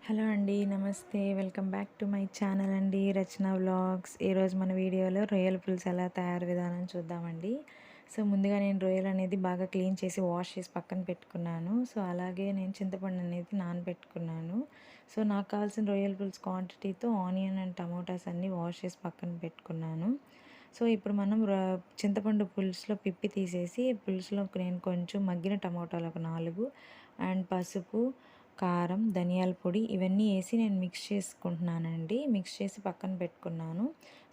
Hello అండి. నమస్తే. Welcome back to my channel అండి. రచన వ్లాగ్స్. ఈరోజు మన వీడియోలో రొయ్యల పులుసు ఎలా తయారు విధానం చూద్దామండి. సో, ముందుగా నేను రొయ్యలనేది బాగా క్లీన్ చేసి, వాష్ చేసి పక్కన పెట్టుకున్నాను. సో, అలాగే నేను చింతపండు అనేది నానబెట్టుకున్నాను. సో, నాకు కావాల్సిన రొయ్యల పులుసు క్వాంటిటీతో ఆనియన్ అండ్ టమోటాస్ అన్నీ వాష్ చేసి పక్కన పెట్టుకున్నాను. సో, ఇప్పుడు మనం చింతపండు పులుసులో పిప్పి తీసేసి, పులుసులోకి నేను కొంచెం మగ్గిన టమోటాలు ఒక 4 అండ్ పసుపు, కారం, ధనియాల పొడి ఇవన్నీ వేసి నేను మిక్స్ చేసుకుంటున్నానండి. మిక్స్ చేసి పక్కన పెట్టుకున్నాను.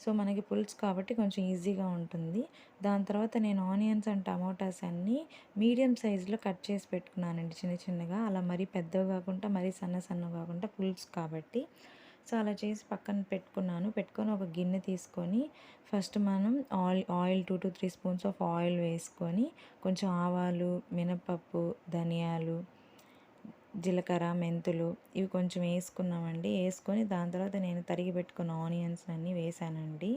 సో, మనకి పులుసు కాబట్టి కొంచెం ఈజీగా ఉంటుంది. దాని తర్వాత నేను ఆనియన్స్ అండ్ టమోటాస్ అన్నీ మీడియం సైజులో కట్ చేసి పెట్టుకున్నానండి చిన్న చిన్నగా. అలా మరీ పెద్దవి కాకుండా, మరీ సన్నగా కాకుండా పులుసు కాబట్టి. సో, అలా చేసి పక్కన పెట్టుకున్నాను. పెట్టుకొని ఒక గిన్నె తీసుకొని ఫస్ట్ మనం ఆయిల్ 2-3 స్పూన్స్ ఆఫ్ ఆయిల్ వేసుకొని కొంచెం ఆవాలు, మినపప్పు, ధనియాలు, జీలకర్ర, మెంతులు ఇవి కొంచెం వేసుకున్నామండి. వేసుకొని దాని తర్వాత నేను తరిగి పెట్టుకున్న ఆనియన్స్ అన్నీ వేసానండి.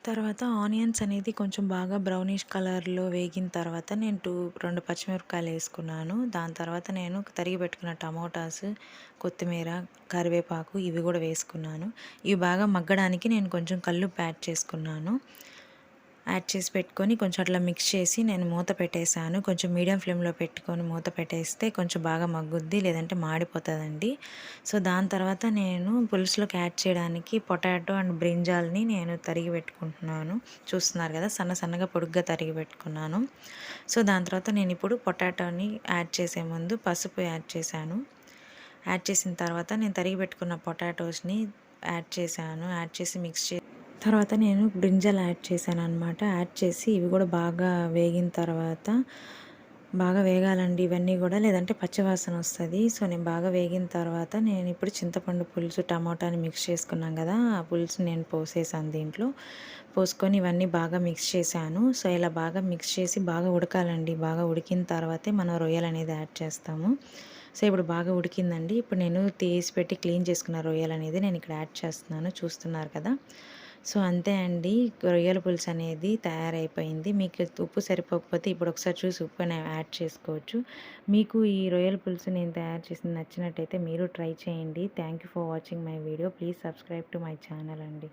తర్వాత ఆనియన్స్ అనేది కొంచెం బాగా బ్రౌనిష్ కలర్లో వేగిన తర్వాత నేను 2 పచ్చిమిరపకాయలు వేసుకున్నాను. దాని తర్వాత నేను తరిగి పెట్టుకున్న టమోటాస్, కొత్తిమీర, కరివేపాకు ఇవి కూడా వేసుకున్నాను. ఇవి బాగా మగ్గడానికి నేను కొంచెం కల్లుప్పు యాడ్ చేసుకున్నాను. యాడ్ చేసి పెట్టుకొని కొంచెం అట్లా మిక్స్ చేసి నేను మూత పెట్టేశాను. కొంచెం మీడియం ఫ్లేమ్లో పెట్టుకొని మూత పెట్టేస్తే కొంచెం బాగా మగ్గుద్ది, లేదంటే మాడిపోతుందండి. సో, దాని తర్వాత నేను పులుసులోకి యాడ్ చేయడానికి పొటాటో అండ్ బ్రింజాల్ని నేను తరిగి పెట్టుకుంటున్నాను. చూస్తున్నారు కదా, సన్నగా పొడుగ్గా తరిగి పెట్టుకున్నాను. సో, దాని తర్వాత నేను ఇప్పుడు పొటాటోని యాడ్ చేసే ముందు పసుపు యాడ్ చేశాను. యాడ్ చేసిన తర్వాత నేను తరిగి పెట్టుకున్న పొటాటోస్ని యాడ్ చేశాను. యాడ్ చేసి మిక్స్ తర్వాత నేను బ్రింజాల్ యాడ్ చేశాననమాట. యాడ్ చేసి ఇవి కూడా బాగా వేగిన తర్వాత బాగా వేగాలండి ఇవన్నీ కూడా, లేదంటే పచ్చివాసన వస్తుంది. సో, నేను బాగా వేగిన తర్వాత నేను ఇప్పుడు చింతపండు పులుసు, టమోటాని మిక్స్ చేసుకున్నాం కదా, ఆ పులుసు నేను పోసేసాను దీంట్లో. పోసుకొని ఇవన్నీ బాగా మిక్స్ చేశాను. సో, ఇలా బాగా మిక్స్ చేసి బాగా ఉడకాలండి. బాగా ఉడికిన తర్వాతే మనం రొయ్యలు అనేది యాడ్ చేస్తాము. సో, ఇప్పుడు బాగా ఉడికిందండి. ఇప్పుడు నేను తీసి పెట్టి క్లీన్ చేసుకున్న రొయ్యలు అనేది నేను ఇక్కడ యాడ్ చేస్తున్నాను. చూస్తున్నారు కదా. సో, అంతే అండి. రొయ్యల పులుసు అనేది తయారైపోయింది. మీకు ఉప్పు సరిపోకపోతే ఇప్పుడు ఒకసారి చూసి ఉప్పుని యాడ్ చేసుకోవచ్చు. మీకు ఈ రొయ్యల పులుసు నేను తయారు చేసింది నచ్చినట్టయితే మీరు ట్రై చేయండి. Thank you for watching my video. Please subscribe to my channel అండి.